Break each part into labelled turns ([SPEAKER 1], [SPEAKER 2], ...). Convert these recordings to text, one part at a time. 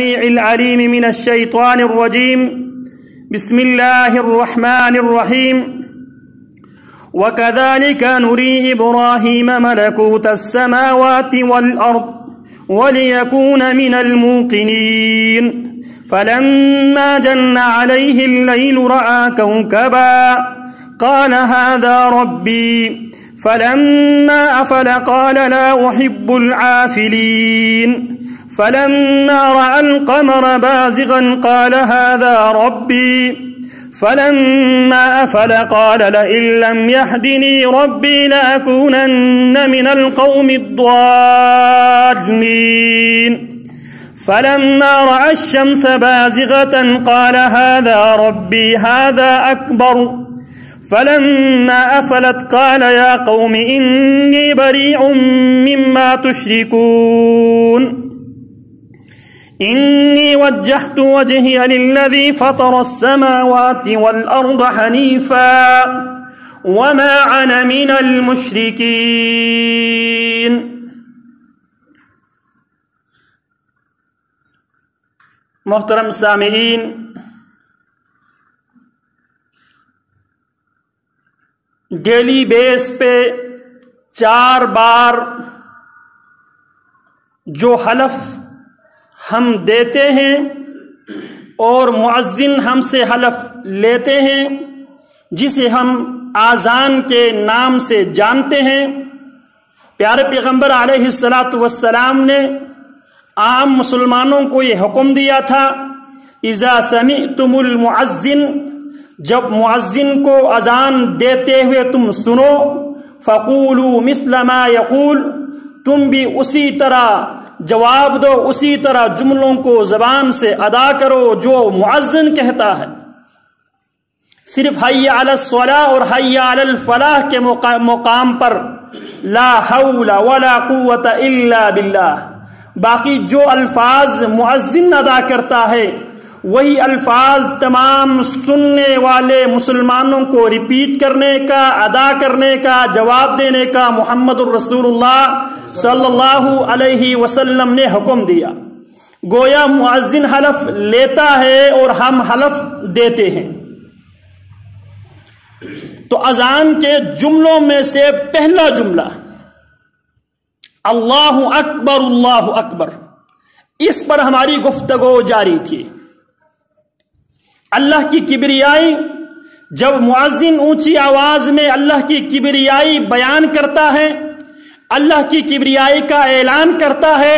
[SPEAKER 1] العليم من الشيطان الرجيم. بسم الله الرحمن الرحيم. وكذلك نري إبراهيم ملكوت السماوات والأرض وليكون من الموقنين. فلما جن عليه الليل رأى كوكبا قال هذا ربي. فلما أفل قال لا أحب العافلين. فلما رأى القمر بازغا قال هذا ربي. فلما أفل قال لئن لم يهدني ربي لأكونن من القوم الضالين. فلما رأى الشمس بازغة قال هذا ربي هذا أكبر. فلما أفلت قال يا قوم إني بريء مما تشركون. إني وجهت وجهي للذي فطر السماوات والأرض حنيفا وما أنا من المشركين. محترم سامعین، ڈیلی بیس پہ 4 بار جو حلف ہم دیتے ہیں اور مؤذن ہم سے حلف لیتے ہیں، جسے ہم آذان کے نام سے جانتے ہیں، پیارے پیغمبر علیہ السلام نے عام مسلمانوں کو یہ حکم دیا تھا، اذا سمعتم المؤذن، جب مؤذن کو اذان دیتے ہوئے تم سنو، فقولوا مثل ما یقول، تم بھی اسی طرح جواب دو، اسی طرح جملوں کو زبان سے ادا کرو جو مؤذن کہتا ہے۔ صرف حی علی الصلاۃ اور حی علی الفلاح کے مقام پر لا حول ولا قوت الا باللہ، باقی جو الفاظ مؤذن ادا کرتا ہے وہی الفاظ تمام سننے والے مسلمانوں کو ریپیٹ کرنے کا، ادا کرنے کا، جواب دینے کا محمد الرسول اللہ صلی اللہ علیہ وسلم نے حکم دیا۔ گویا مؤذن حلف لیتا ہے اور ہم حلف دیتے ہیں۔ تو اذان کے جملوں میں سے پہلا جملہ اللہ اکبر اللہ اکبر، اس پر ہماری گفتگو جاری تھی۔ اللہ کی کبریائی، جب مؤذن اونچی آواز میں اللہ کی کبریائی بیان کرتا ہے، اللہ کی کبریائی کا اعلان کرتا ہے،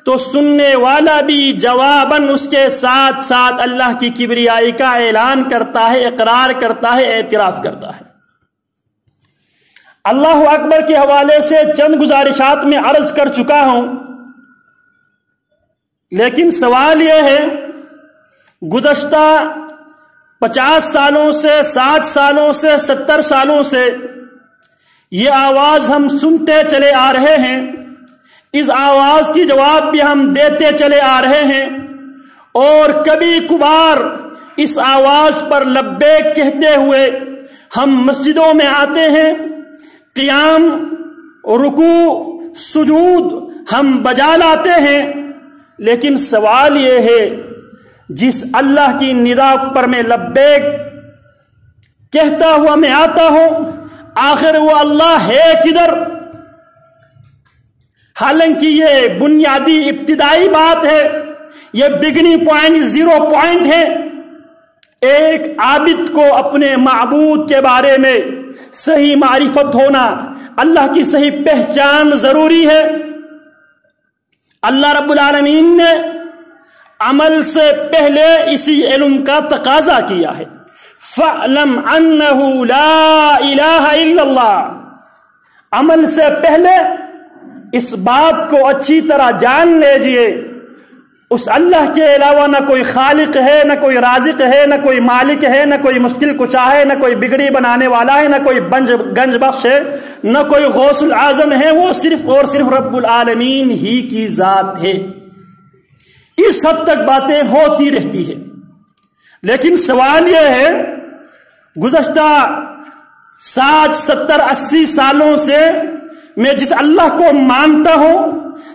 [SPEAKER 1] تو سننے والا بھی جواباً اس کے ساتھ ساتھ اللہ کی کبریائی کا اعلان کرتا ہے، اقرار کرتا ہے، اعتراف کرتا ہے۔ اللہ اکبر کے حوالے سے چند گزارشات میں عرض کر چکا ہوں، لیکن سوال یہ ہے، گزشتہ 50 سالوں سے، 60 سالوں سے، 70 سالوں سے یہ آواز ہم سنتے چلے آ رہے ہیں، اس آواز کی جواب بھی ہم دیتے چلے آ رہے ہیں، اور کبھی کبھار اس آواز پر لبیک کہتے ہوئے ہم مسجدوں میں آتے ہیں، قیام، رکوع، سجود ہم بجا لاتے ہیں، لیکن سوال یہ ہے، جس اللہ کی ندا پر میں لبیک کہتا ہوا میں آتا ہوں، آخر وہ اللہ ہے کدھر؟ حالانکہ یہ بنیادی ابتدائی بات ہے، یہ بگننگ پوائنٹ، 0 پوائنٹ ہے۔ ایک عابد کو اپنے معبود کے بارے میں صحیح معرفت ہونا، اللہ کی صحیح پہچان ضروری ہے۔ اللہ رب العالمین نے عمل سے پہلے اسی علم کا تقاضا کیا ہے، فَاعْلَمْ أَنَّهُ لَا إِلَهَ إِلَّا اللَّهُ، عمل سے پہلے اس بات کو اچھی طرح جان لیجئے، اس اللہ کے علاوہ نہ کوئی خالق ہے، نہ کوئی رازق ہے، نہ کوئی مالک ہے، نہ کوئی مشکل کشا ہے، نہ کوئی بگڑی بنانے والا ہے، نہ کوئی گنج بخش ہے، نہ کوئی غوث العظم ہے، وہ صرف اور صرف رب العالمین ہی کی ذات ہے۔ اس حد تک باتیں ہوتی رہتی ہے، لیکن سوال یہ ہے، گزشتہ 60 70 80 سالوں سے میں جس اللہ کو مانتا ہوں،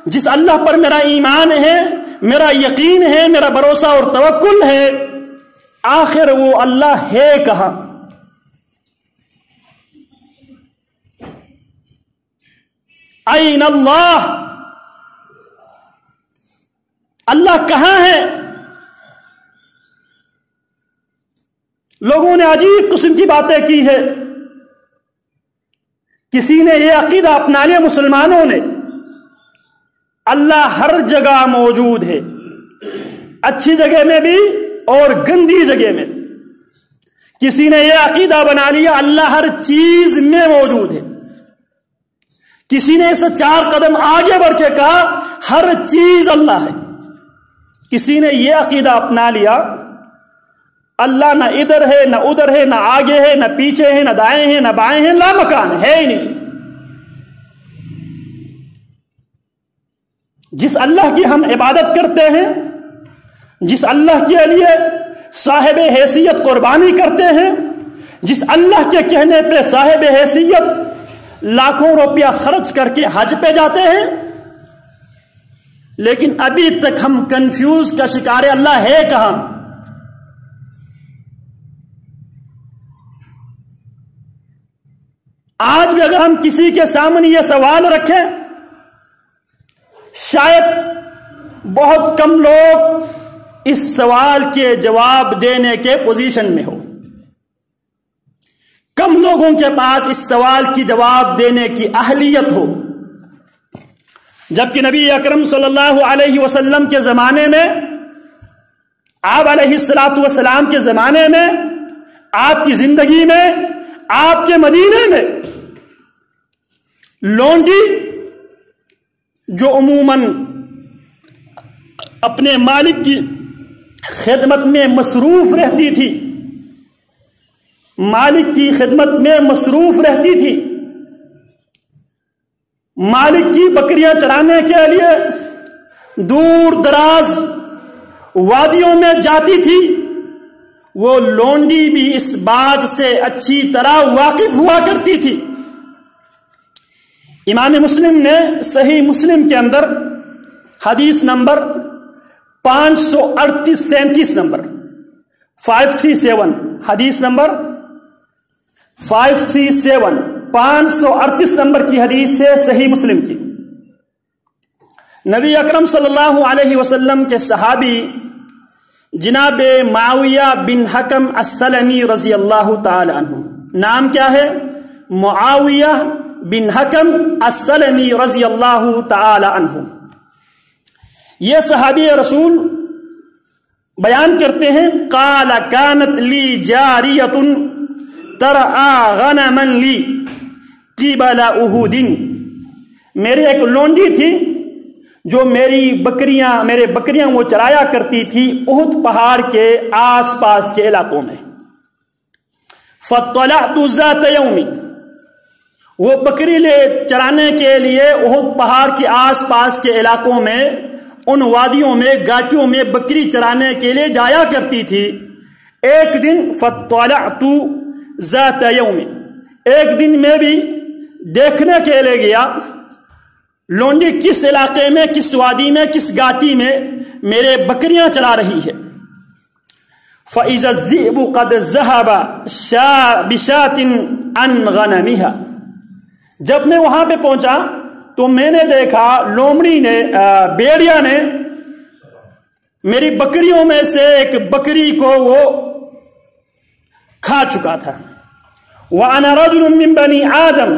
[SPEAKER 1] جس اللہ پر میرا ایمان ہے، میرا یقین ہے، میرا بھروسہ اور توکل ہے، آخر وہ اللہ ہے کہاں؟ این اللہ، اللہ کہاں ہے؟ لوگوں نے عجیب قسم کی باتیں کی ہے. کسی نے یہ عقیدہ اپنا لیا، مسلمانوں نے، اللہ ہر جگہ موجود ہے، اچھی جگہ میں بھی اور گندی جگہ میں. کسی نے یہ عقیدہ بنا لیا اللہ ہر چیز میں موجود ہے. کسی نے اسے 4 قدم آگے بڑھ کے کہا ہر چیز اللہ ہے. کسی نے یہ عقیدہ اپنا لیا اللہ نہ ادھر ہے نہ ادھر ہے، نہ آگے ہے نہ پیچھے ہے، نہ دائیں ہیں نہ بائیں ہیں، لا مکان ہے ہی نہیں. جس اللہ کی ہم عبادت کرتے ہیں، جس اللہ کے لیے صاحب حیثیت قربانی کرتے ہیں، جس اللہ کے کہنے پہ صاحب حیثیت لاکھوں روپیہ خرچ کر کے حج پہ جاتے ہیں، لیکن ابھی تک ہم کنفیوز کا شکار ہیں اللہ ہے کہاں؟ آج بھی اگر ہم کسی کے سامنے یہ سوال رکھیں، شاید بہت کم لوگ اس سوال کے جواب دینے کے پوزیشن میں ہو. کم لوگوں کے پاس اس سوال کی جواب دینے کی اہلیت ہو، جبکہ نبی اکرم صلی اللہ علیہ وسلم کے زمانے میں، آپ علیہ الصلاۃ والسلام کے زمانے میں، آپ کی زندگی میں، آپ کے مدینے میں لونڈی جو عموماً اپنے مالک کی خدمت میں مصروف رہتی تھی، مالک کی خدمت میں مصروف رہتی تھی، مالک کی بکریاں چرانے کے لیے دور دراز وادیوں میں جاتی تھی، وہ لونڈی بھی اس بات سے اچھی طرح واقف ہوا کرتی تھی. امام مسلم نے صحیح مسلم کے اندر حدیث نمبر 537 نمبر 537 حدیث نمبر 538 نمبر کی حدیث سے صحیح مسلم کی، نبی اکرم صلی اللہ علیہ وسلم کے صحابی جناب معاویہ بن حکم السلمی رضی اللہ تعالی عنہ، نام کیا ہے؟ معاویہ بن حکم السلمی رضی اللہ تعالی عنہ. یہ صحابی رسول بیان کرتے ہیں، قال كانت لی جاریۃ ترعى غنما لی قبل احد. میری ایک لونڈی تھی جو میرے بکریاں وہ چرایا کرتی تھی احد پہاڑ کے آس پاس کے علاقوں میں. فطلعت ذات یوم، وہ بکری لے چرانے کے لیے احد پہاڑ کے آس پاس کے علاقوں میں، ان وادیوں میں، گھاٹیوں میں بکری چرانے کے لیے جایا کرتی تھی. ایک دن فطلعت ذات یوم، ایک دن میں بھی دیکھنے کے لیے گیا لونڈی کس علاقے میں، کس وادی میں، کس گھاٹی میں میرے بکریاں چرا رہی ہے. فَإِذَا الذِّئْبُ قَدْ ذَهَبَ بِشَاةٍ عَنْ غَنَمِهَا. جب میں وہاں پہ پہنچا تو میں نے دیکھا لومڑی نے، بیڑیا نے میری بکریوں میں سے ایک بکری کو وہ کھا چکا تھا. وَأَنَا رَجُلٌ مِّن بَنِي آدم،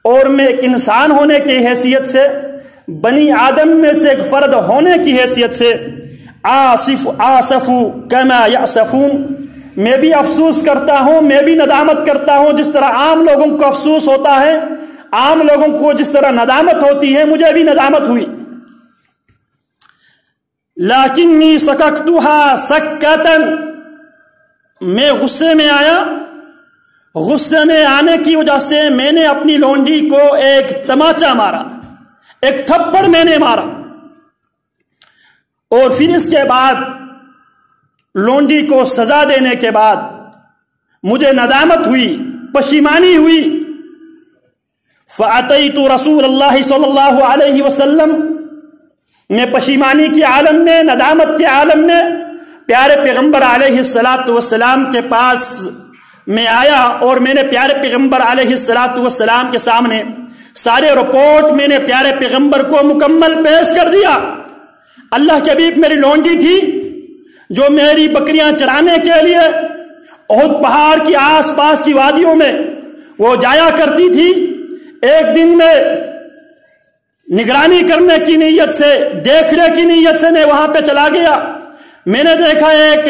[SPEAKER 1] اور میں ایک انسان ہونے کی حیثیت سے، بنی آدم میں سے ایک فرد ہونے کی حیثیت سے، آصف کما یأسفون، میں بھی افسوس کرتا ہوں، میں بھی ندامت کرتا ہوں جس طرح عام لوگوں کو افسوس ہوتا ہے، عام لوگوں کو جس طرح ندامت ہوتی ہے، مجھے بھی ندامت ہوئی. لیکنی سککتها سکتا، میں غصے میں آیا، غصے میں آنے کی وجہ سے میں نے اپنی لونڈی کو ایک تماچا مارا، ایک تھپڑ میں نے مارا، اور پھر اس کے بعد لونڈی کو سزا دینے کے بعد مجھے ندامت ہوئی، پشیمانی ہوئی. فَأَتَيْتُ رسول اللہ صلی اللہ علیہ وسلم، میں پشیمانی کے عالم میں، ندامت کے عالم میں پیارے پیغمبر علیہ السلام کے پاس میں آیا اور میں نے پیارے پیغمبر علیہ السلام کے سامنے سارے رپورٹ میں نے پیارے پیغمبر کو مکمل پیش کر دیا۔ اللہ کے حبیب میری لونڈی تھی جو میری بکریاں چرانے کے لیے احد پہاڑ کی آس پاس کی وادیوں میں وہ جایا کرتی تھی۔ ایک دن میں نگرانی کرنے کی نیت سے، دیکھنے کی نیت سے میں وہاں پہ چلا گیا۔ میں نے دیکھا ایک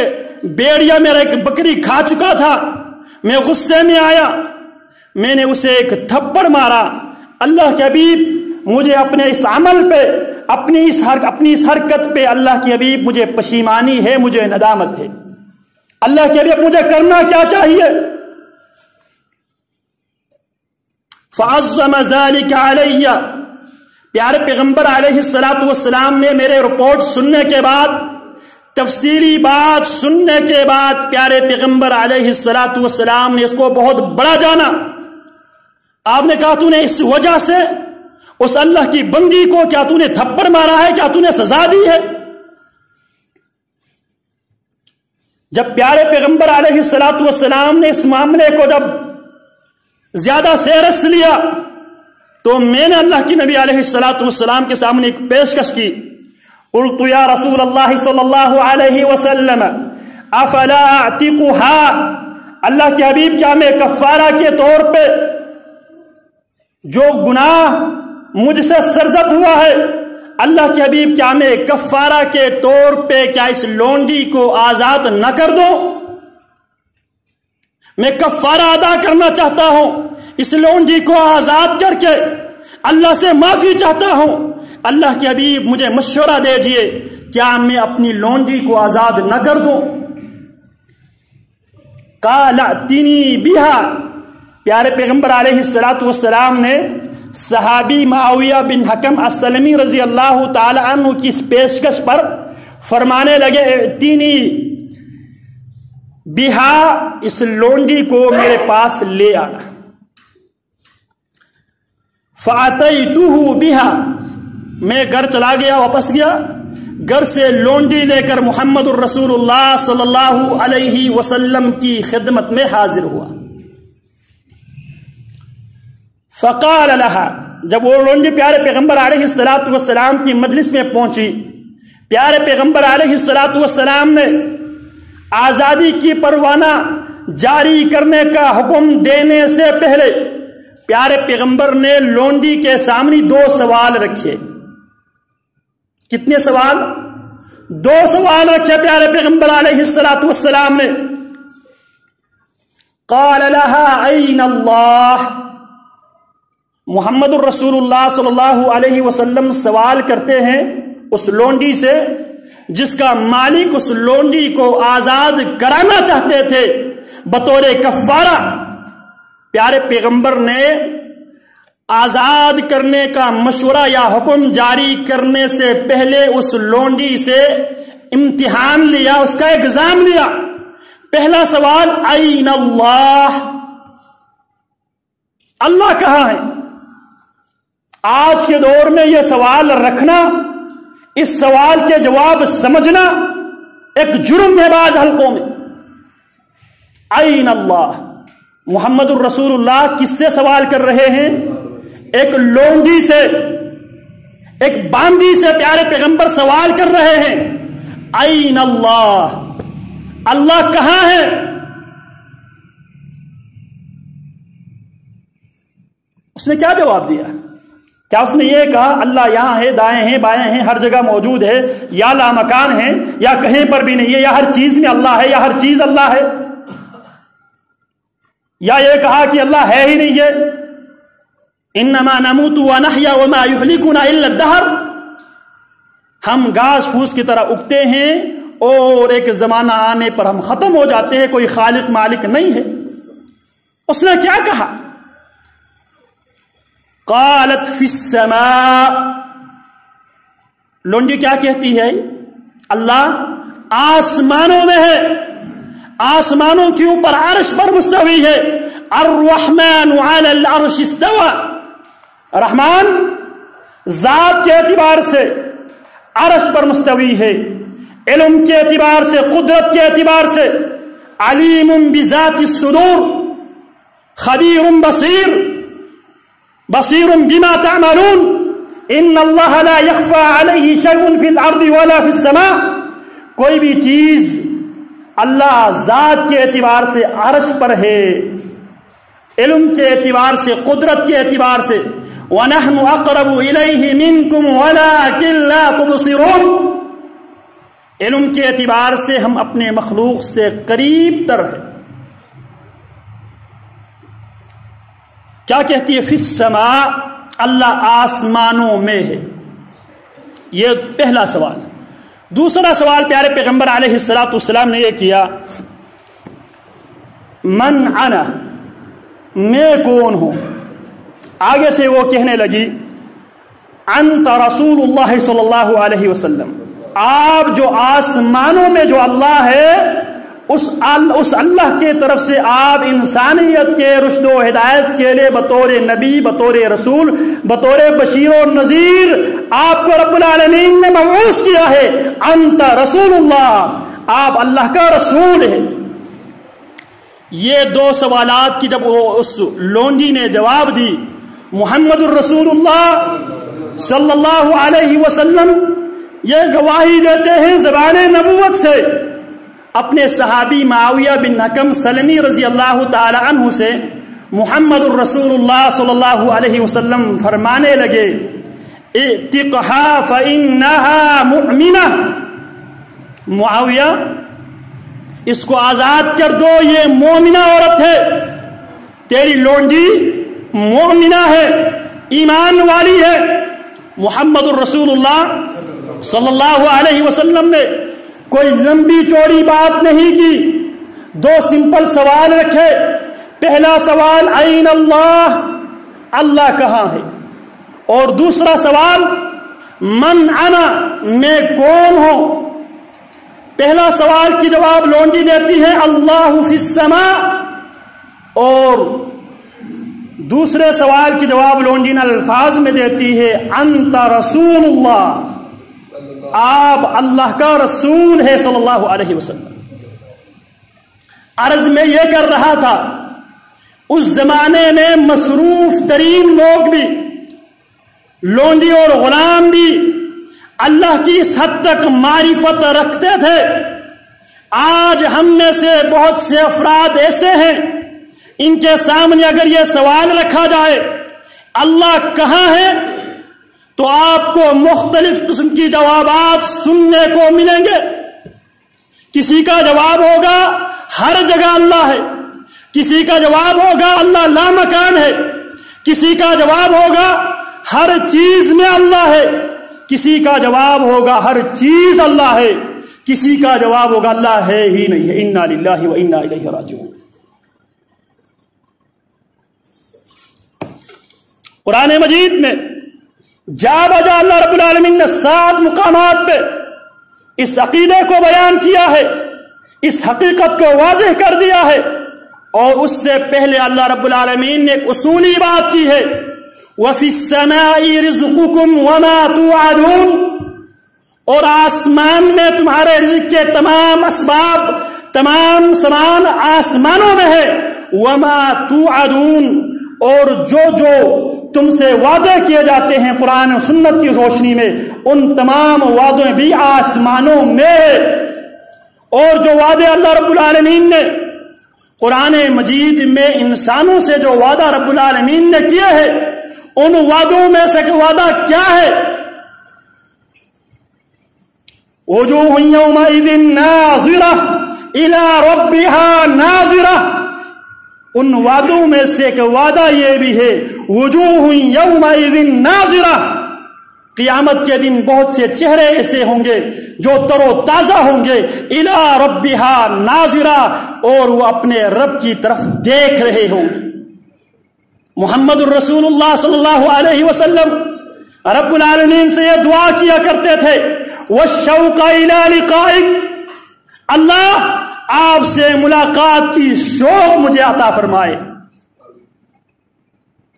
[SPEAKER 1] بیڑیا میرا ایک بکری کھا چکا تھا۔ میں غصے میں آیا، میں نے اسے ایک تھپڑ مارا۔ اللہ کے حبیب مجھے اپنے اس عمل پہ، اپنی اس حرکت پہ اللہ کے حبیب مجھے پشیمانی ہے، مجھے ندامت ہے۔ اللہ کے حبیب مجھے کرنا کیا چاہیے؟ فعظم ذلك علی، پیارے پیغمبر علیہ السلام نے میرے رپورٹ سننے کے بعد، تفصیلی بات سننے کے بعد پیارے پیغمبر علیہ السلام نے اس کو بہت بڑا جانا۔ آپ نے کہا تو نے اس وجہ سے اس اللہ کی بندی کو کیا تو نے تھپڑ مارا ہے، کیا تو نے سزا دی ہے؟ جب پیارے پیغمبر علیہ السلام نے اس معاملے کو جب زیادہ سیرس لیا تو میں نے اللہ کی نبی علیہ السلام کے سامنے ایک پیشکش کی۔ قلت یا رسول اللہ صلی اللہ علیہ وسلم افلا اعتقها، اللہ کے حبیب کیا میں کفارہ کے طور پہ جو گناہ مجھ سے سرزد ہوا ہے، اللہ کے حبیب کیا میں کفارہ کے طور پہ کیا اس لونڈی کو آزاد نہ کر دوں؟ میں کفارہ ادا کرنا چاہتا ہوں، اس لونڈی کو آزاد کر کے اللہ سے معافی چاہتا ہوں۔ اللہ کے حبیب مجھے مشورہ دیجئے، کیا میں اپنی لونڈی کو آزاد نہ کر دوں؟ قال ائتنی بہا، پیارے پیغمبر علیہ السلام نے صحابی معاویہ بن حکم السلمی رضی اللہ تعالی عنہ کی اس پیشکش پر فرمانے لگے، ائتنی بہا، اس لونڈی کو میرے پاس لے آنا۔ فاتیتہ بہا، میں گھر چلا گیا، واپس گیا، گھر سے لونڈی لے کر محمد الرسول اللہ صلی اللہ علیہ وسلم کی خدمت میں حاضر ہوا۔ فقال لها، جب وہ لونڈی پیارے پیغمبر علیہ السلام کی مجلس میں پہنچی، پیارے پیغمبر علیہ السلام نے آزادی کی پروانہ جاری کرنے کا حکم دینے سے پہلے پیارے پیغمبر نے لونڈی کے سامنے 2 سوال رکھے۔ کتنے سوال؟ 2 سوال رکھے پیارے پیغمبر علیہ السلام نے۔ قال لها این اللہ، محمد الرسول اللہ صلی اللہ علیہ وسلم سوال کرتے ہیں اس لونڈی سے جس کا مالک اس لونڈی کو آزاد کرانا چاہتے تھے بطور کفارہ۔ پیارے پیغمبر نے آزاد کرنے کا مشورہ یا حکم جاری کرنے سے پہلے اس لونڈی سے امتحان لیا، اس کا ایگزام لیا۔ پہلا سوال، این اللہ، اللہ کہاں ہے؟ آج کے دور میں یہ سوال رکھنا، اس سوال کے جواب سمجھنا ایک جرم ہے بعض حلقوں میں۔ این اللہ، محمد الرسول اللہ کس سے سوال کر رہے ہیں؟ ایک لونڈی سے، ایک باندی سے پیارے پیغمبر سوال کر رہے ہیں، این اللہ، اللہ کہاں ہے؟ اس نے کیا جواب دیا؟ کیا اس نے یہ کہا اللہ یہاں ہے، دائیں ہیں، بائیں ہیں، ہر جگہ موجود ہے، یا لامکان ہے، یا کہیں پر بھی نہیں ہے، یا ہر چیز میں اللہ ہے، یا ہر چیز اللہ ہے؟ یا یہ کہا کہ اللہ ہے ہی نہیں ہے؟ انما نموت ونحیا وما یہلکنا الا الدہر، ہم گھاس پھوس کی طرح اگتے ہیں اور ایک زمانہ آنے پر ہم ختم ہو جاتے ہیں، کوئی خالق مالک نہیں ہے۔ اس نے کیا کہا؟ قالت فی السماء، لونڈی کیا کہتی ہے؟ اللہ آسمانوں میں ہے، آسمانوں کے اوپر عرش پر مستوی ہے۔ الرحمن علی العرش استوی، رحمان ذات کے اعتبار سے عرش پر مستوی ہے، علم کے اعتبار سے، قدرت کے اعتبار سے، علیم بذات الصدور، خبیر بصیر، بصیر بما تعملون، ان اللہ لا یخفی علیہ شیء فی الارض ولا فی السماء۔ کوئی بھی چیز اللہ ذات کے اعتبار سے عرش پر ہے، علم کے اعتبار سے، قدرت کے اعتبار سے، وَنَحْنُ أَقْرَبُ إِلَيْهِ مِنْكُمْ وَلَكِنْ لَا تُبْصِرُونَ۔ علم کے اعتبار سے ہم اپنے مخلوق سے قریب تر ہیں۔ کیا کہتی ہے؟ فی السماء، اللہ آسمانوں میں ہے۔ یہ پہلا سوال۔ دوسرا سوال پیارے پیغمبر علیہ السلام نے یہ کیا، من انا، میں کون ہوں؟ آگے سے وہ کہنے لگی، انت رسول اللہ صلی اللہ علیہ وسلم، آپ جو آسمانوں میں جو اللہ ہے اس اللہ کے طرف سے آپ انسانیت کے رشد و ہدایت کے لیے بطور نبی، بطور رسول، بطور بشیر و نذیر آپ کو رب العالمین نے مبعوث کیا ہے۔ انت رسول اللہ، آپ اللہ کا رسول ہے۔ یہ دو سوالات کی جب اس لونڈی نے جواب دی، محمد الرسول اللہ صلی اللہ علیہ وسلم یہ گواہی دیتے ہیں زبان نبوت سے اپنے صحابی معاویہ بن حکم سلمی رضی اللہ تعالی عنہ سے، محمد الرسول اللہ صلی اللہ علیہ وسلم فرمانے لگے، اعتقها فإنها مؤمنہ، معاویہ اس کو آزاد کر دو، یہ مومنہ عورت ہے، تیری لونڈی مومنہ ہے، ایمان والی ہے۔ محمد الرسول اللہ صلی اللہ علیہ وسلم نے کوئی لمبی چوڑی بات نہیں کی، دو سمپل سوال رکھے۔ پہلا سوال این اللہ، اللہ کہاں ہے؟ اور دوسرا سوال من انا، میں کون ہوں؟ پہلا سوال کی جواب لونڈی دیتی ہے اللہ فی السماء، اور دوسرے سوال کی جواب لونڈی نے الفاظ میں دیتی ہے انت رسول اللہ، آپ اللہ کا رسول ہے صلی اللہ علیہ وسلم۔ عرض میں یہ کر رہا تھا، اس زمانے میں مصروف ترین لوگ بھی، لونڈی اور غلام بھی اللہ کی اس حد تک معرفت رکھتے تھے۔ آج ہم میں سے بہت سے افراد ایسے ہیں، ان کے سامنے اگر یہ سوال رکھا جائے اللہ کہاں ہے تو آپ کو مختلف قسم کی جوابات سننے کو ملیں گے۔ کسی کا جواب ہوگا ہر جگہ اللہ ہے، کسی کا جواب ہوگا اللہ لامکان ہے، کسی کا جواب ہوگا ہر چیز میں اللہ ہے، کسی کا جواب ہوگا ہر چیز اللہ ہے، کسی کا جواب ہوگا اللہ ہے ہی نہیں ہے۔ انا للہ و انا الیہ راجعون۔ قرآن مجید میں جا بجا اللہ رب العالمین نے 7 مقامات پہ اس عقیدے کو بیان کیا ہے، اس حقیقت کو واضح کر دیا ہے، اور اس سے پہلے اللہ رب العالمین نے ایک اصولی بات کی ہے، وَفِي السَّمَاءِ رِزْقُكُمْ وَمَا تُوعَدُونَ، اور آسمان میں تمہارے رزق کے تمام اسباب، تمام سامان آسمانوں میں ہے، وَمَا تُوعَدُونَ، اور جو تم سے وعدے کیے جاتے ہیں قرآن و سنت کی روشنی میں، ان تمام وعدوں بھی آسمانوں میں ہے۔ اور جو وعدے اللہ رب العالمین نے قرآن مجید میں انسانوں سے جو وعدہ رب العالمین نے کیے ہیں، ان وعدوں میں سے وعدہ کیا ہے؟ وجوہ یومئذ ناظرہ الی ربہا ناظرہ، ان وعدوں میں سے ایک وعدہ یہ بھی ہے وجوہ یومئذ ناظرہ، قیامت کے دن بہت سے چہرے ایسے ہوں گے جو تر و تازہ ہوں گے، الی ربہا ناظرہ، اور وہ اپنے رب کی طرف دیکھ رہے ہوں گے۔ محمد الرسول اللہ صلی اللہ علیہ وسلم رب العالمین سے یہ دعا کیا کرتے تھے، والشوق الی لقائک، اللہ آپ سے ملاقات کی شوق مجھے عطا فرمائے۔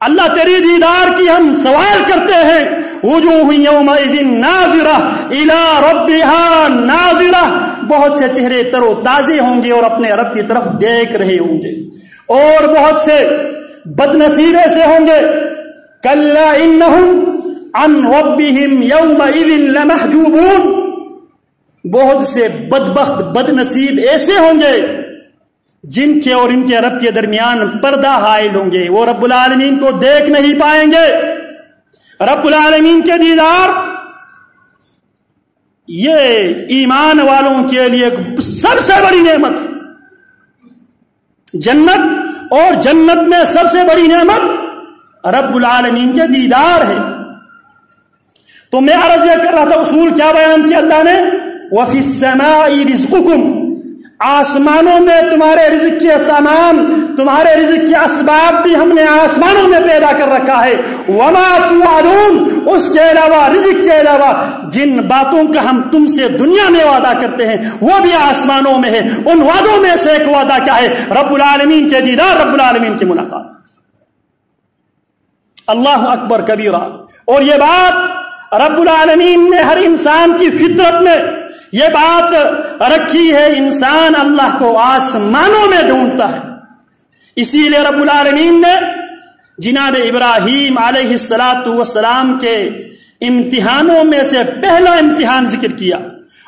[SPEAKER 1] اللہ تیری دیدار کی ہم سوال کرتے ہیں. وجوہ یومئذ ناظرہ الی ربہا ناظرہ، بہت سے چہرے تر و تازے ہوں گے اور اپنے رب کی طرف دیکھ رہے ہوں گے، اور بہت سے بد نصیب ایسے ہوں گے کلا انہم عن ربہم یومئذ لمحجوبون، بہت سے بدبخت بد نصیب ایسے ہوں گے جن کے اور ان کے رب کے درمیان پردہ حائل ہوں گے، وہ رب العالمین کو دیکھ نہیں پائیں گے. رب العالمین کے دیدار یہ ایمان والوں کے لیے سب سے بڑی نعمت ہے. جنت اور جنت میں سب سے بڑی نعمت رب العالمین کے دیدار ہے. تو میں عرض یہ کر رہا تھا اصول کیا بیان کیا اللہ نے، وَفِي السَّمَاءِ رِزْقُكُمْ، آسمانوں میں تمہارے رزق کے سامان، تمہارے رزق کے اسباب بھی ہم نے آسمانوں میں پیدا کر رکھا ہے. وَمَا تُوعَدُونَ، اس کے علاوہ رزق کے علاوہ جن باتوں کا ہم تم سے دنیا میں وعدہ کرتے ہیں وہ بھی آسمانوں میں ہے. ان وعدوں میں سے ایک وعدہ کیا ہے؟ رب العالمین کے دیدار، رب العالمین کی ملاقات. اللہ اکبر کبیرہ. اور یہ بات رب العالمین نے ہر انسان کی فطرت میں یہ بات رکھی ہے، انسان اللہ کو آسمانوں میں ڈھونڈتا ہے. اسی لیے رب العالمین نے جناب ابراہیم علیہ السلام کے امتحانوں میں سے پہلا امتحان ذکر کیا،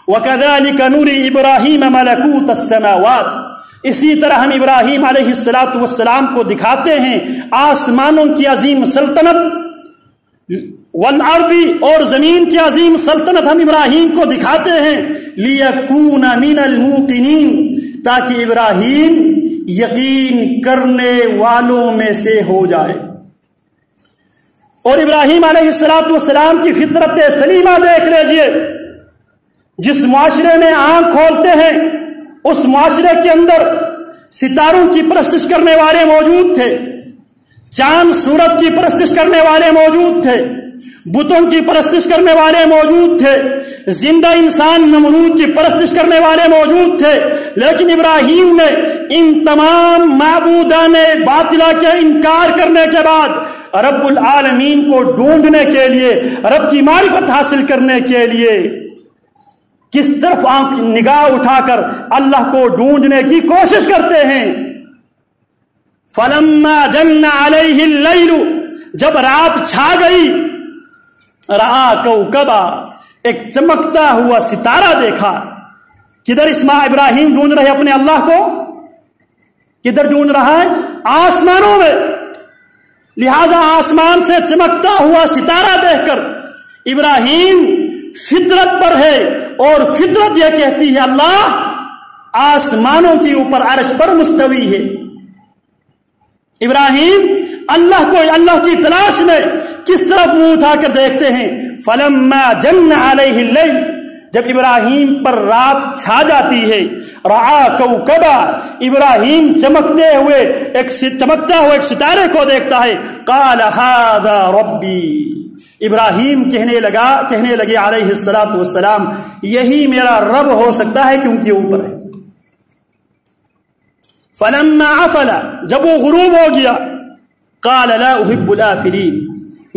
[SPEAKER 1] وَكَذَلِكَ نُرِي إِبْرَاهِيمَ مَلَكُوتَ السَّمَاوَاتِ، اسی طرح ہم ابراہیم علیہ السلام کو دکھاتے ہیں آسمانوں کی عظیم سلطنت، والارض، اور زمین کی عظیم سلطنت ہم ابراہیم کو دکھاتے ہیں، لیکون من الموقنین، تاکہ ابراہیم یقین کرنے والوں میں سے ہو جائے. اور ابراہیم علیہ السلام کی فطرت سلیمہ دیکھ لیجئے. جس معاشرے میں آنکھ کھولتے ہیں اس معاشرے کے اندر ستاروں کی پرستش کرنے والے موجود تھے، چاند سورج کی پرستش کرنے والے موجود تھے، بتوں کی پرستش کرنے والے موجود تھے، زندہ انسان نمرود کی پرستش کرنے والے موجود تھے. لیکن ابراہیم نے ان تمام معبودان باطلہ کے انکار کرنے کے بعد رب العالمین کو ڈھونڈنے کے لیے، رب کی معرفت حاصل کرنے کے لیے کس طرف آنکھ نگاہ اٹھا کر اللہ کو ڈھونڈنے کی کوشش کرتے ہیں. فَلَمَّا جَنَّ عَلَيْهِ اللَّيْلُ، جب رات چھا گئی، رَآ كَوْكَبًا، ایک چمکتا ہوا ستارہ دیکھا. کدھر ابراہیم ڈھونڈ رہے اپنے اللہ کو؟ کدھر ڈھونڈ رہا ہے؟ آسمانوں میں. لہذا آسمان سے چمکتا ہوا ستارہ دیکھ کر ابراہیم فطرت پر ہے، اور فطرت یہ کہتی ہے اللہ آسمانوں کے اوپر عرش پر مستوی ہے. ابراہیم اللہ کی تلاش میں کس طرف منہ اٹھا کر دیکھتے ہیں. فَلَمَّا جَنَّ عَلَيْهِ اللَّيْلُ، جب ابراہیم پر رات چھا جاتی ہے، رَآ كَوْكَبًا، ابراہیم چمکتا ہوا ایک ستارے کو دیکھتا ہے. قَالَ هَذَا رَبِّي، ابراہیم کہنے لگے علیہ السلام یہی میرا رب ہو سکتا ہے کیونکہ اوپر ہے. فَلَمَّا عَفَلَ، جب وہ غروب ہو گیا، قَالَ لَا أُحِبُّ الْآفِلِينَ،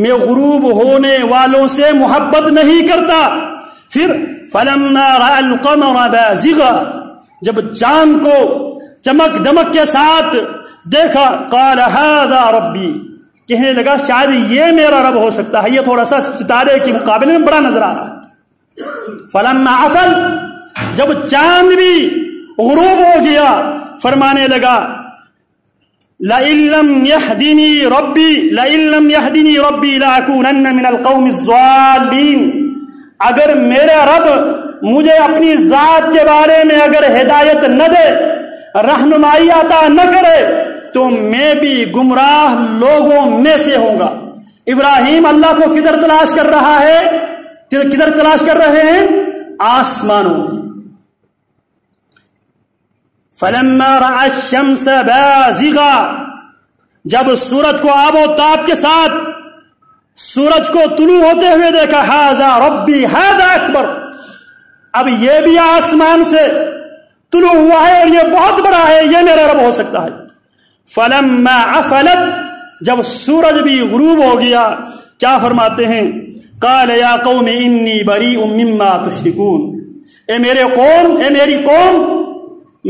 [SPEAKER 1] میں غروب ہونے والوں سے محبت نہیں کرتا. پھر فَلَمَّا رَأَى الْقَمَرَ بَازِغًا، جب چاند کو چمک دمک کے ساتھ دیکھا، قَالَ هَذَا رَبِّي، کہنے لگا شاید یہ میرا رب ہو سکتا ہے، یہ تھوڑا سا ستارے کے مقابلے میں بڑا نظر آ رہا ہے. فَلَمَّا عَفَلَ، جب چاند بھی غروب ہو گیا، فرمانے لگا لَئِن لَّمْ يَهْدِنِي رَبِّي لَأَكُونَنَّ مِنَ الْقَوْمِ الضَّالِّينَ، اگر میرا رب مجھے اپنی ذات کے بارے میں اگر ہدایت نہ دے، رہنمائی عطا نہ کرے، تو میں بھی گمراہ لوگوں میں سے ہوں گا. ابراہیم اللہ کو کدھر تلاش کر رہا ہے؟ کدھر تلاش کر رہے ہیں؟ آسمانوں میں. فَلَمَّا رَأَى الشَّمْسَ بَازِغًا، جب سورج کو آب و تاب کے ساتھ سورج کو طلوع ہوتے ہوئے دیکھا، هَذَا رَبِّي هَذَا أَكْبَرُ، اب یہ بھی آسمان سے طلوع ہوا ہے اور یہ بہت بڑا ہے، یہ میرا رب ہو سکتا ہے. فَلَمَّا عَفَلَتْ، جب سورج بھی غروب ہو گیا کیا فرماتے ہیں؟ قال یا قوم انی بریء مما تشرکون، اے میرے قوم، اے میری قوم،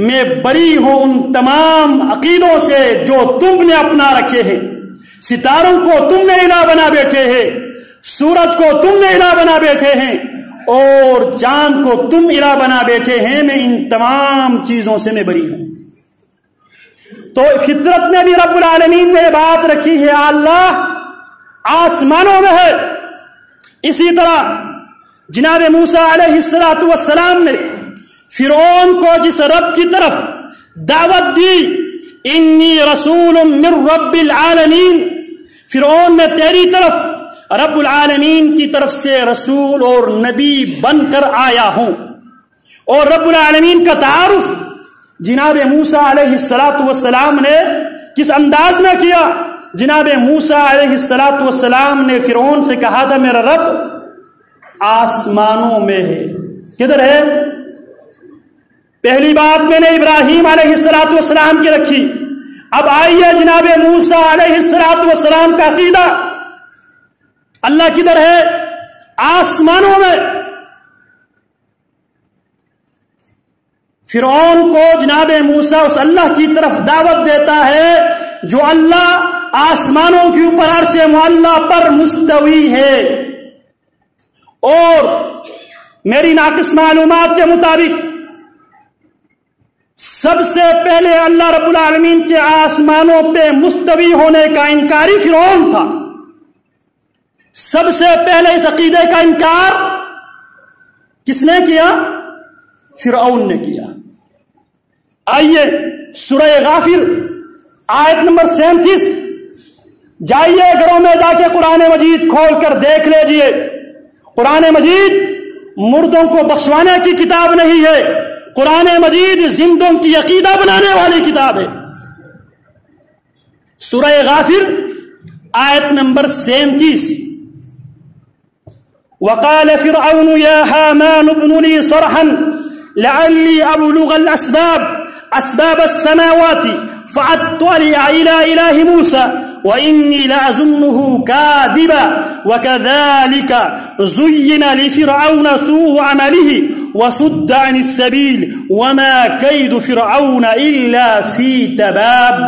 [SPEAKER 1] میں بری ہوں ان تمام عقیدوں سے جو تم نے اپنا رکھے ہیں۔ ستاروں کو تم نے الہ بنا بیٹھے ہیں، سورج کو تم نے الہ بنا بیٹھے ہیں، اور چاند کو تم الہ بنا بیٹھے ہیں، میں ان تمام چیزوں سے میں بری ہوں۔ تو فطرت میں بھی رب العالمین نے بات رکھی ہے، اللہ آسمانوں میں ہے۔ اسی طرح جناب موسیٰ علیہ السلام نے فرعون کو جس رب کی طرف دعوت دی، انی رسول من رب العالمین، فرعون میں تیری طرف رب العالمین کی طرف سے رسول اور نبی بن کر آیا ہوں۔ اور رب العالمین کا تعارف جناب موسیٰ علیہ السلام نے کس انداز میں کیا؟ جناب موسیٰ علیہ السلام نے فرعون سے کہا تھا میرا رب آسمانوں میں ہے۔ کدھر ہے؟ پہلی بات میں نے ابراہیم علیہ السلام کی رکھی، اب آئیے جناب موسیٰ علیہ السلام کا عقیدہ، اللہ کدھر ہے؟ آسمانوں میں۔ فرعون کو جناب موسیٰ اس اللہ کی طرف دعوت دیتا ہے جو اللہ آسمانوں کے اوپر عرش معلی پر مستوی ہے، اور میری ناقص معلومات کے مطابق سب سے پہلے اللہ رب العالمین کے آسمانوں پہ مستوی ہونے کا انکاری فرعون تھا۔ سب سے پہلے اس عقیدے کا انکار کس نے کیا؟ فرعون نے کیا۔ آئیے سورہ غافر آیت نمبر 37، جائیے گھروں میں جا کے قرآن مجید کھول کر دیکھ لیجئے۔ قرآن مجید مردوں کو بخشوانے کی کتاب نہیں ہے، قرآن مجید زندوں کی عقیدہ بنانے والی کتاب ہے۔ سورہ غافر آیت نمبر 37، وقال فرعون یا حامان ابن لی صرحا لعلی ابلغ اسباب السماوات فاطلع الى الہ موسیٰ وإني لأظنه كاذبا وكذلك زين لفرعون سوء عمله وصد عن السبيل وما كيد فرعون إلا في تباب۔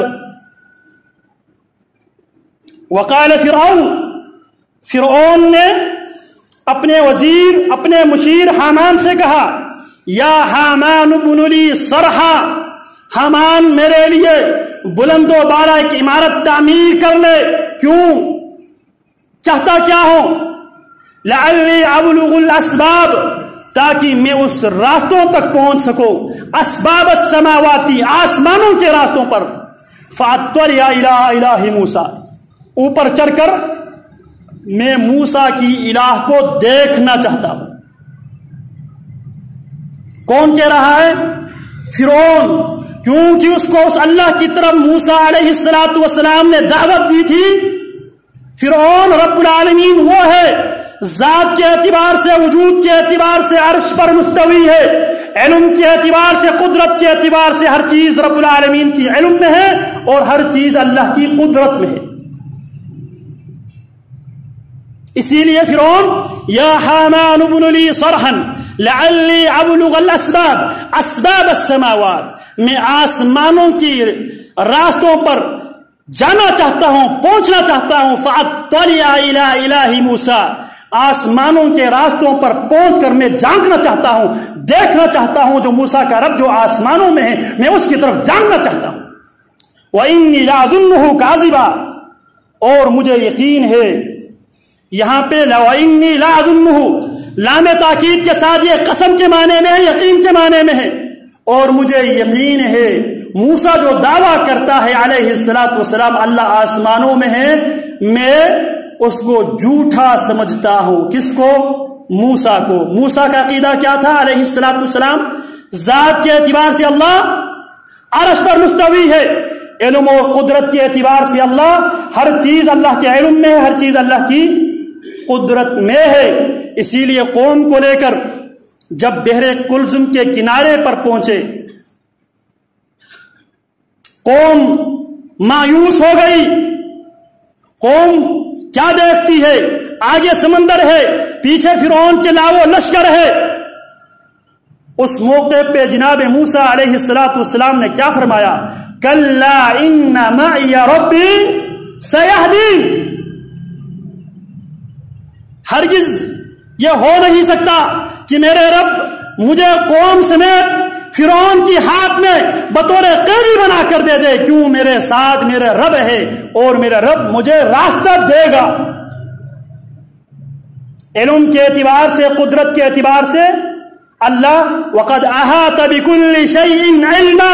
[SPEAKER 1] وقال فرعون نے اپنے وزیر، اپنے مشیر حامان سے کہا، یا حامان ابن لی صرحا، حامان میرے لیے بلند و بالا ایک عمارت تعمیر کر لے۔ کیوں؟ چاہتا کیا ہوں؟ لعلی ابلغ الاسباب، تاکہ میں اس راستوں تک پہنچ سکوں، اسباب السماواتی، آسمانوں کے راستوں پر، فاطلع الى الہ موسیٰ، اوپر چڑھ کر میں موسیٰ کی الہ کو دیکھنا چاہتا ہوں۔ کون کہہ رہا ہے؟ فرعون، کیونکہ اس کو اس اللہ کی طرف موسیٰ علیہ السلام نے دعوت دی تھی۔ فرعون رب العالمین وہ ہے، ذات کے اعتبار سے، وجود کے اعتبار سے عرش پر مستوی ہے، علم کے اعتبار سے، قدرت کے اعتبار سے ہر چیز رب العالمین کی علم میں ہے اور ہر چیز اللہ کی قدرت میں ہے۔ اسی لیے فرعون یا حامان ابن لی صرحا لعلی ابلغ اسباب السماوات، میں آسمانوں کی راستوں پر جانا چاہتا ہوں، پہنچنا چاہتا ہوں، فاطلع الی الہ موسیٰ، آسمانوں کے راستوں پر پہنچ کر میں جاننا چاہتا ہوں، دیکھنا چاہتا ہوں جو موسیٰ کا رب جو آسمانوں میں ہے، میں اس کی طرف جاننا چاہتا ہوں۔ وَإِنِّي لَأَظُنُّهُ كَاذِبًا، اور مجھے یقین ہے، یہاں پہ وَإِنِّي لَأَظُنُّهُ لام تاکید کے ساتھ یہ قسم کے معنی میں ہے، یقین کے معنی میں ہے، اور مجھے یقین ہے موسیٰ جو دعویٰ کرتا ہے علیہ السلام اللہ آسمانوں میں ہے، میں اس کو جھوٹا سمجھتا ہوں۔ کس کو؟ موسیٰ کو۔ موسیٰ کا عقیدہ کیا تھا علیہ السلام؟ ذات کے اعتبار سے اللہ عرش پر مستوی ہے، علم و قدرت کے اعتبار سے اللہ، ہر چیز اللہ کے علم میں ہے، ہر چیز اللہ کی قدرت میں ہے۔ اسی لیے قوم کو لے کر جب بحر قلزم کے کنارے پر پہنچے، قوم مایوس ہو گئی، قوم کیا دیکھتی ہے؟ آگے سمندر ہے، پیچھے فرعون کے لاو لشکر ہے۔ اس موقع پہ جناب موسیٰ علیہ السلام نے کیا فرمایا؟ کلا ان معی ربی سیہدین۔ ہرگز یہ ہو نہیں سکتا کہ میرے رب مجھے قوم سمیت فرعون کی ہاتھ میں بطور قیدی بنا کر دے دے، کیوں؟ میرے ساتھ میرے رب ہے اور میرا رب مجھے راستہ دے گا۔ علم کے اعتبار سے، قدرت کے اعتبار سے اللہ وقد احاط بكل شيء علما،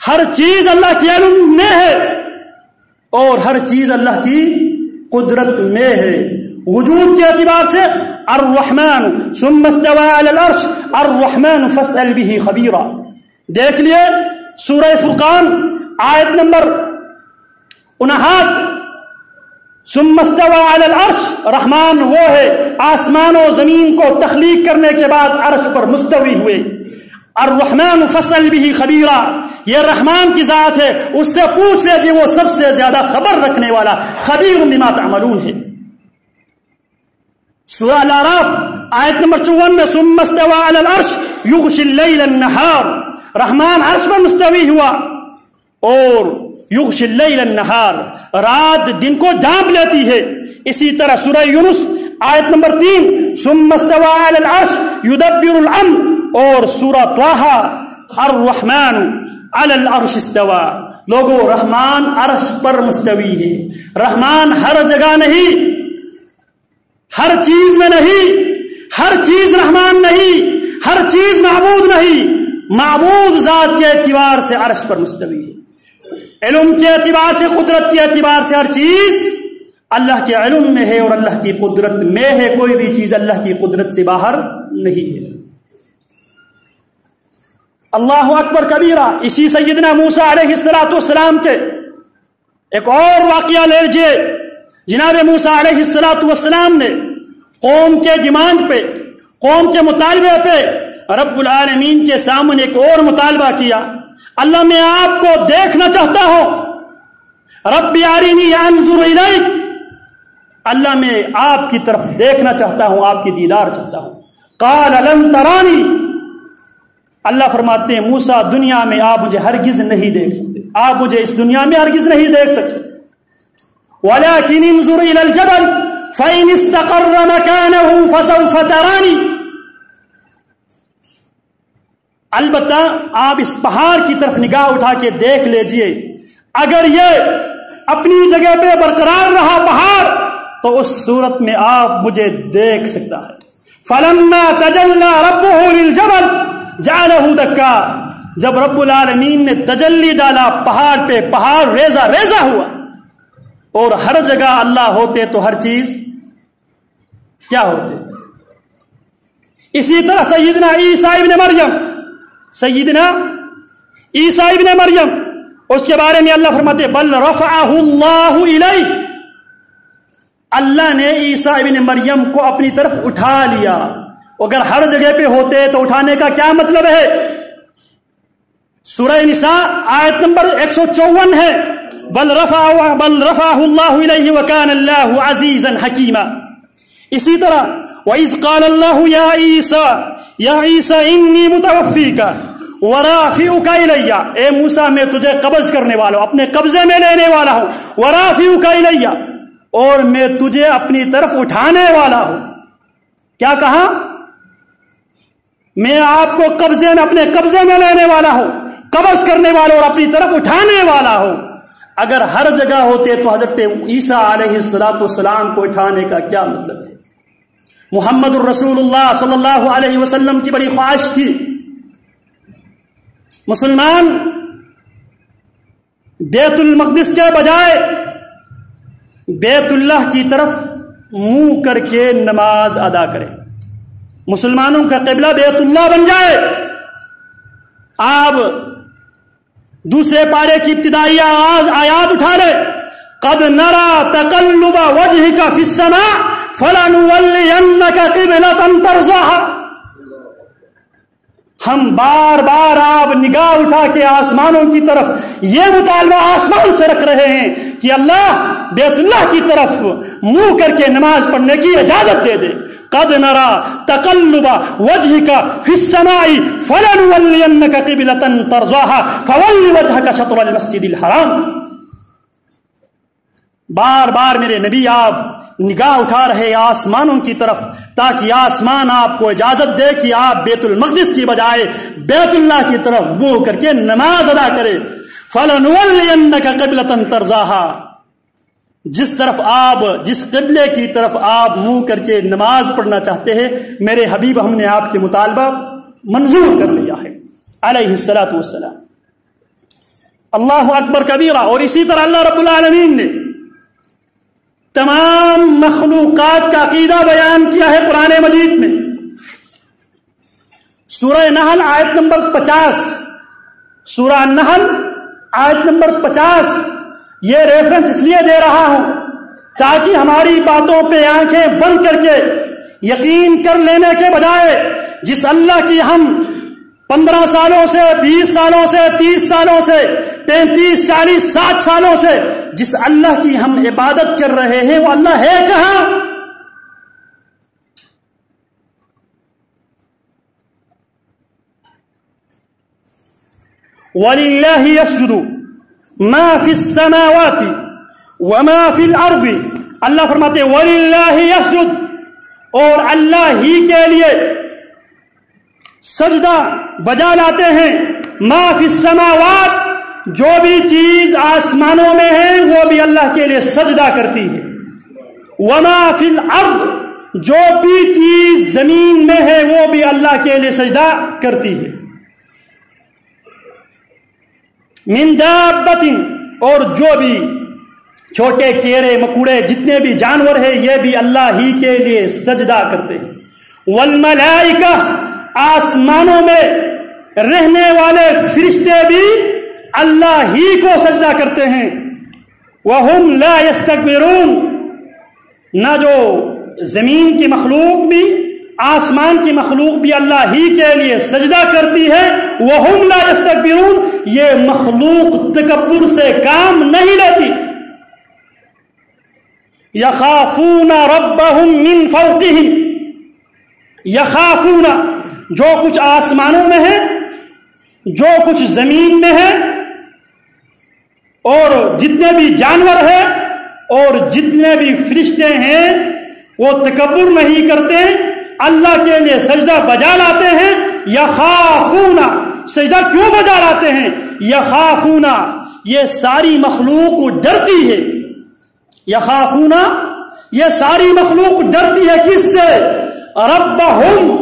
[SPEAKER 1] ہر چیز اللہ کے علم میں ہے اور ہر چیز اللہ کی قدرت میں ہے۔ وجود کے اعتبار سے الرحمن ثم استوى على العرش الرحمن فاسأل به خبيرا۔ دیکھ لیے سورہ فرقان آیت نمبر 59، ثم استوى على العرش، رحمان وہ ہے آسمان و زمین کو تخلیق کرنے کے بعد عرش پر مستوی ہوئے۔ الرحمن فاسأل به خبيرا، یہ رحمان کی ذات ہے، اس سے پوچھ لیجیے، وہ سب سے زیادہ خبر رکھنے والا، خبیر بما تعملون ہے۔ سورہ العراف آیت نمبر 54 میں ثم استوى على العرش يغشي الليل النهار، رحمان عرش پر مستوی ہوا اور یغشی اللیل النہار، رات دن کو ڈھانپ لیتی ہے۔ اسی طرح سورہ یونس آیت نمبر 3 ثم استوى على العرش يدبر الامر، اور سورہ طٰہٰ الرحمن على العرش استوى، لوگوں رحمان عرش پر مستوی ہے۔ رحمان ہر جگہ نہیں، ہر چیز میں نہیں، ہر چیز رحمان نہیں، ہر چیز معبود نہیں، معبود ذات کے اعتبار سے عرش پر مستوی ہے۔ علم کے اعتبار سے، قدرت کے اعتبار سے ہر چیز اللہ کے علم میں ہے اور اللہ کی قدرت میں ہے، کوئی بھی چیز اللہ کی قدرت سے باہر نہیں ہے۔ اللہ اکبر کبیرہ۔ اسی سیدنا موسیٰ علیہ السلام کے ایک اور واقعہ لے لیجیے۔ جناب موسیٰ علیہ السلام نے قوم کے ڈیمانڈ پہ، قوم کے مطالبے پہ رب العالمین کے سامنے ایک اور مطالبہ کیا۔ اللہ میں آپ کو دیکھنا چاہتا ہوں، رب ارنی انظر الیک، اللہ میں آپ کی طرف دیکھنا چاہتا ہوں، آپ کی دیدار چاہتا ہوں۔ قال لن ترانی، اللہ فرماتے ہیں موسیٰ دنیا میں آپ مجھے ہرگز نہیں دیکھ سکتے، آپ مجھے اس دنیا میں ہرگز نہیں دیکھ سکتے۔ ولكن انظر الى الجبل فإن استقر مكانه فسوف تراني، البتہ آپ اس پہاڑ کی طرف نگاہ اٹھا کے دیکھ لیجئے، اگر یہ اپنی جگہ پہ برقرار رہا پہاڑ تو اس صورت میں آپ مجھے دیکھ سکتا ہے۔ فلما تجلى ربه للجبل جعله دكا، جب رب العالمین نے تجلی ڈالا پہاڑ پہ، پہاڑ ریزہ ریزہ ہوا۔ اور ہر جگہ اللہ ہوتے تو ہر چیز کیا ہوتے؟ اسی طرح سیدنا عیسیٰ ابن مریم، اس کے بارے میں اللہ فرماتے بل رفعہ اللہ الیہ، اللہ نے عیسیٰ ابن مریم کو اپنی طرف اٹھا لیا۔ اگر ہر جگہ پہ ہوتے تو اٹھانے کا کیا مطلب ہے؟ سورہ نساء آیت نمبر 154 ہے، بل رفعہ اللہ الیہ وکان اللہ عزیزا حکیما۔ اسی طرح وَإِذْ قَالَ اللَّهُ يَا عِيسَى إِنِّي مُتَوَفِّيكَ وَرَافِعُكَ إِلَيَّ، اے موسیٰ میں تجھے قبض کرنے والا ہوں، اپنے قبضے میں لینے والا ہوں۔ وَرَافِعُكَ إِلَيَّ، اور میں تجھے اپنی طرف اٹھانے والا ہوں۔ کیا کہا؟ میں آپ کو اپنے قبضے میں لینے والا ہوں، قبض کرنے والا اور اپنی طرف اٹھانے والا ہوں۔ اگر ہر جگہ ہوتے تو حضرت عیسیٰ علیہ السلام کو اٹھانے کا کیا مطلب ہے؟ محمد الرسول اللہ صلی اللہ علیہ وسلم کی بڑی خواہش تھی مسلمان بیت المقدس کے بجائے بیت اللہ کی طرف منہ کر کے نماز ادا کرے، مسلمانوں کا قبلہ بیت اللہ بن جائے۔ آپ دوسرے پارے کی ابتدائی آیات اٹھا لے، قد نرى تقلب وجهك في السماء فلنولينك قبلة ترضاها، ہم بار بار آپ نگاہ اٹھا کے آسمانوں کی طرف یہ مطالبہ آسمان سے رکھ رہے ہیں کہ اللہ بیت اللہ کی طرف منہ کر کے نماز پڑھنے کی اجازت دے دے. قد نرى تقلب وجهك في السماء فلنولينك قبلة ترضاها فول وجهك شطر المسجد الحرام. بار بار میرے نبی آپ نگاہ اٹھا رہے آسمانوں کی طرف تاکہ آسمان آپ کو اجازت دے کہ آپ بیت المقدس کی بجائے بیت اللہ کی طرف منہ کر کے نماز ادا کرے. فَلَنُوَلِّيَنَّكَ قِبْلَةً تَرْضَاهَا، جس قبلے کی طرف آپ منہ کر کے نماز پڑھنا چاہتے ہیں میرے حبیب ہم نے آپ کے مطالبہ منظور کر لیا ہے علیہ الصلاۃ والسلام. اللہ اکبر کبیرہ. اور اسی طرح اللہ رب العالمین نے تمام مخلوقات کا عقیدہ بیان کیا ہے قرآن مجید میں. سورہ نحل آیت نمبر 50، سورہ نحل آیت نمبر 50. یہ ریفرنس اس لیے دے رہا ہوں تاکہ ہماری باتوں پہ آنکھیں بند کر کے یقین کر لینے کے بجائے جس اللہ کی ہم 15 سالوں سے 20 سالوں سے 30 سالوں سے 35 40 60 سالوں سے جس اللہ کی ہم عبادت کر رہے ہیں وہ اللہ ہے کہاں؟ وَلِلَّهِ يَسْجُدُ مَا فِي السَّمَاوَاتِ وَمَا فِي الْأَرْضِ. اللہ فرماتے ہیں وَلِلَّهِ يَسْجُدُ، اور اللہ ہی کے لیے سجدہ بجا لاتے ہیں. ما فی السماوات، جو بھی چیز آسمانوں میں ہے وہ بھی اللہ کے لیے سجدہ کرتی ہے. وما فی الارض، جو بھی چیز زمین میں ہے وہ بھی اللہ کے لیے سجدہ کرتی ہے. من دابت، اور جو بھی چھوٹے کیڑے مکوڑے جتنے بھی جانور ہیں یہ بھی اللہ ہی کے لیے سجدہ کرتے ہیں. والملائکہ، آسمانوں میں رہنے والے فرشتے بھی اللہ ہی کو سجدہ کرتے ہیں. وہم لا یستکبرون، نہ جو زمین کی مخلوق بھی آسمان کی مخلوق بھی اللہ ہی کے لیے سجدہ کرتی ہے. وہم لا یستکبرون، یہ مخلوق تکبر سے کام نہیں لیتی. یخافون ربہم من فوقہم، یخافون، جو کچھ آسمانوں میں ہے جو کچھ زمین میں ہے اور جتنے بھی جانور ہیں اور جتنے بھی فرشتے ہیں وہ تکبر نہیں کرتے، اللہ کے لیے سجدہ بجا لاتے ہیں. یخافون، سجدہ کیوں بجا لاتے ہیں؟ یخافون، یہ ساری مخلوق ڈرتی ہے. یخافون، یہ ساری مخلوق ڈرتی ہے کس سے؟ ربہم،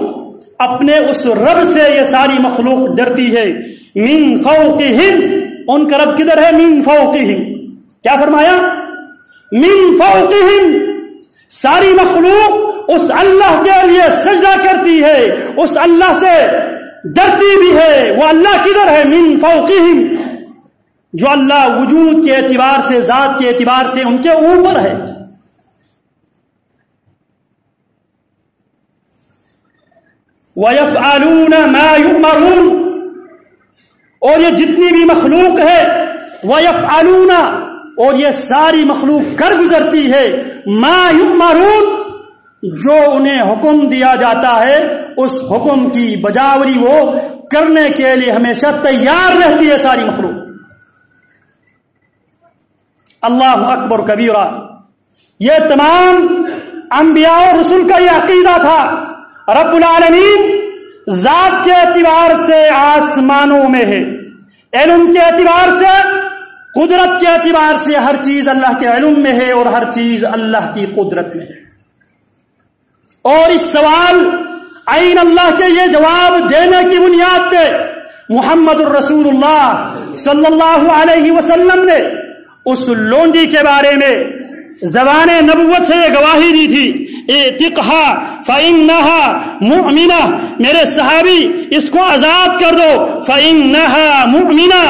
[SPEAKER 1] اپنے اس رب سے یہ ساری مخلوق ڈرتی ہے. من فوقہم، ان کا رب کدھر ہے؟ من فوقہم. کیا فرمایا؟ من فوقہم. ساری مخلوق اس اللہ کے لیے سجدہ کرتی ہے، اس اللہ سے ڈرتی بھی ہے. وہ اللہ کدھر ہے؟ من فوقہم، جو اللہ وجود کے اعتبار سے ذات کے اعتبار سے ان کے اوپر ہے. وَيَفْعَلُونَ مَا يُؤْمَرُونَ، اور یہ جتنی بھی مخلوق ہے وَيَفْعَلُونَ، اور یہ ساری مخلوق کر گزرتی ہے مَا يُؤْمَرُونَ، جو انہیں حکم دیا جاتا ہے اس حکم کی بجاوری وہ کرنے کے لیے ہمیشہ تیار رہتی ہے ساری مخلوق. اللہ اکبر کبیرہ. یہ تمام انبیاء اور رسول کا یہ عقیدہ تھا. رب العالمین ذات کے اعتبار سے آسمانوں میں ہے، علم کے اعتبار سے قدرت کے اعتبار سے ہر چیز اللہ کے علم میں ہے اور ہر چیز اللہ کی قدرت میں ہے. اور اس سوال عین اللہ کے یہ جواب دینے کی بنیاد پہ محمد الرسول اللہ صلی اللہ علیہ وسلم نے اس لونڈی کے بارے میں زبان نبوت سے یہ گواہی دی تھی. اعتقھا فإنہا مؤمنہ، میرے صحابی اس کو آزاد کر دو. فإنہا مؤمنہ،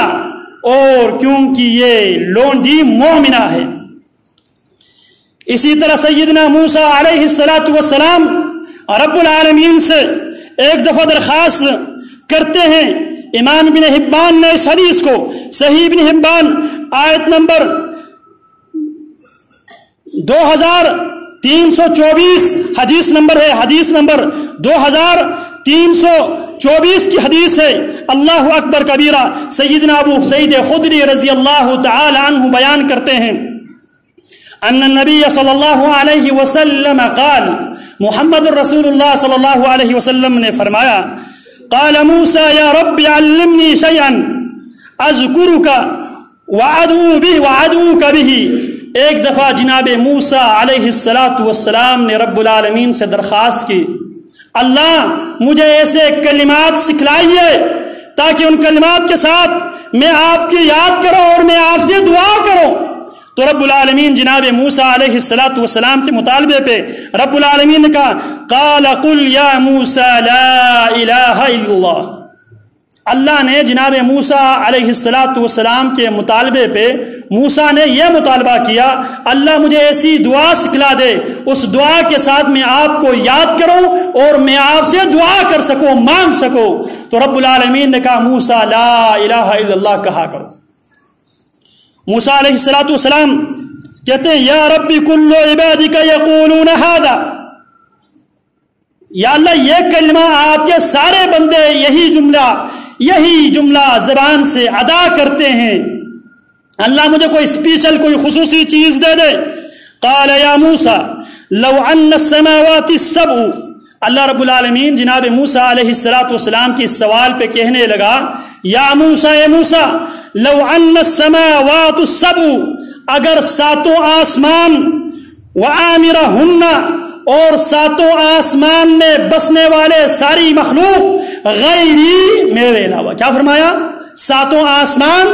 [SPEAKER 1] اور کیونکہ یہ لونڈی مومنہ ہے. اسی طرح سیدنا موسیٰ علیہ السلام رب العالمین سے ایک دفعہ درخواست کرتے ہیں. امام ابن حبان نے اس حدیث کو صحیح ابن حبان آیت نمبر 2324 حدیث نمبر ہے، حدیث نمبر 2324 کی حدیث ہے۔ اللہ اکبر کبیرہ، سیدنا ابو سعید خدری رضی اللہ تعالی عنہ بیان کرتے ہیں ان النبی صلی اللہ علیہ وسلم قال، محمد رسول اللہ صلی اللہ علیہ وسلم نے فرمایا، قال موسیٰ یا رب علمنی شیئا اذکرک وعدوک به۔ ایک دفعہ جناب موسیٰ علیہ السلام نے رب العالمین سے درخواست کی، اللہ مجھے ایسے کلمات سکھلائیے تاکہ ان کلمات کے ساتھ میں آپ کی یاد کروں اور میں آپ سے دعا کروں۔ تو رب العالمین جناب موسیٰ علیہ السلام کے مطالبے پہ رب العالمین نے کہا، قال قل یا موسیٰ لا الہ الا اللہ۔ اللہ نے جناب موسیٰ علیہ السلام کے مطالبے پہ موسیٰ نے یہ مطالبہ کیا، اللہ مجھے ایسی دعا سکھلا دے، اس دعا کے ساتھ میں آپ کو یاد کروں اور میں آپ سے دعا کر سکوں، مانگ سکوں۔ تو رب العالمین نے کہا، موسیٰ لا الہ الا اللہ کہا کرو۔ موسیٰ علیہ السلام کہتے ہیں، یا ربی کل عبادک یقولون ھذا، یا اللہ یہ کلمہ آپ کے سارے بندے یہی جملہ زبان سے ادا کرتے ہیں، اللہ مجھے کوئی اسپیشل کوئی خصوصی چیز دے دے۔ قال یا موسیٰ لو ان السماوات السبع، اللہ رب العالمین جناب موسیٰ علیہ السلام کی سوال پہ کہنے لگا، یا موسیٰ اے موسیٰ لو ان السماوات السبع، اگر ساتوں آسمان وآمرہن، اور ساتوں آسمان میں بسنے والے ساری مخلوق، غیری میرے علاوہ، کیا فرمایا؟ ساتوں آسمان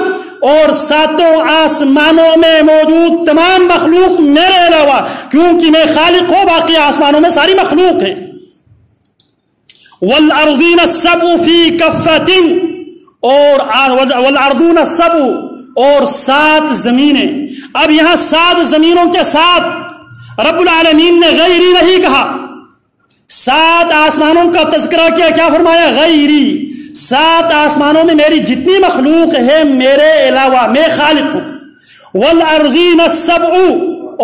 [SPEAKER 1] اور ساتوں آسمانوں میں موجود تمام مخلوق میرے علاوہ، کیونکہ میں خالق ہوں، باقی آسمانوں میں ساری مخلوق ہے۔ والارضین السبع فی کفۃ، اور والارضون السبع، اور 7 زمینیں۔ اب یہاں 7 زمینوں کے ساتھ رب العالمین نے غیری نہیں کہا، 7 آسمانوں کا تذکرہ کیا، کیا فرمایا؟ غیری، 7 آسمانوں میں میری جتنی مخلوق ہے میرے علاوہ، میں خالق ہوں۔ والارضین السبع،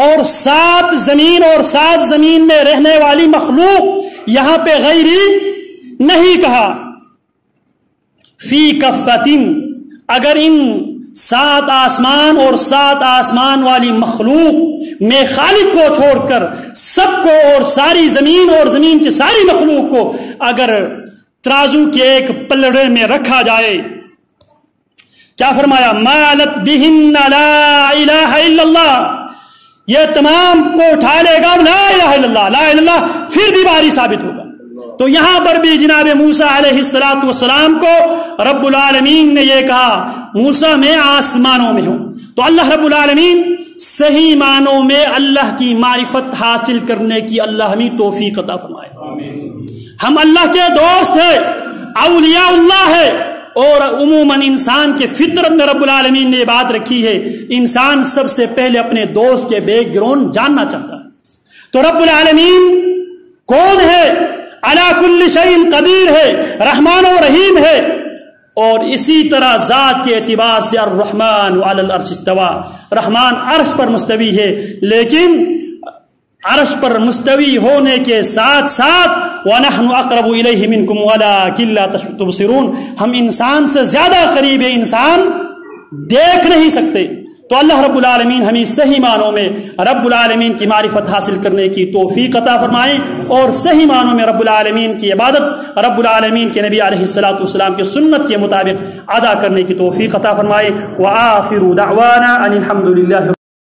[SPEAKER 1] اور 7 زمین اور 7 زمین میں رہنے والی مخلوق، یہاں پہ غیری نہیں کہا۔ فی کفۃ، اگر ان 7 آسمان اور 7 آسمان والی مخلوق میں خالق کو چھوڑ کر سب کو اور ساری زمین اور زمین کی ساری مخلوق کو اگر ترازو کے ایک پلڑے میں رکھا جائے، کیا فرمایا؟ مالت بہن لا الہ الا اللہ، یہ تمام کو اٹھا لے گا لا الہ الا اللہ، لا الہ الا اللہ پھر بھی بھاری ثابت ہوگا۔ تو یہاں پر بھی جناب موسیٰ علیہ السلام کو رب العالمین نے یہ کہا، موسیٰ میں آسمانوں میں ہوں۔ تو اللہ رب العالمین صحیح معنوں میں اللہ کی معرفت حاصل کرنے کی اللہ ہمیں توفیق عطا فرمائے۔ ہم اللہ کے دوست ہیں، اولیاء اللہ ہے، اور عموماً انسان کے فطرت میں رب العالمین نے یہ بات رکھی ہے، انسان سب سے پہلے اپنے دوست کے بیک گراؤنڈ جاننا چاہتا ہے۔ تو رب العالمین کون ہے؟ علی کل شیء قدیر ہے، رحمان و رحیم ہے، اور اسی طرح ذات کے اعتبار سے الرحمن علی العرش استوی، رحمان عرش پر مستوی ہے، لیکن عرش پر مستوی ہونے کے ساتھ ساتھ وَنَحْنُ أَقْرَبُ إِلَيْهِ مِنْكُمْ وَلَكِنْ لَا تُبْصِرُونَ، ہم انسان سے زیادہ قریب ہے، انسان دیکھ نہیں سکتے۔ تو اللہ رب العالمین ہمیں صحیح معنوں میں رب العالمین کی معرفت حاصل کرنے کی توفیق عطا فرمائیں، اور صحیح معنوں میں رب العالمین کی عبادت رب العالمین کے نبی علیہ السلام کی سنت کے مطابق ادا کرنے کی توفیق عطا فرمائیں۔ وآخر دعوانا ان الحمد للہ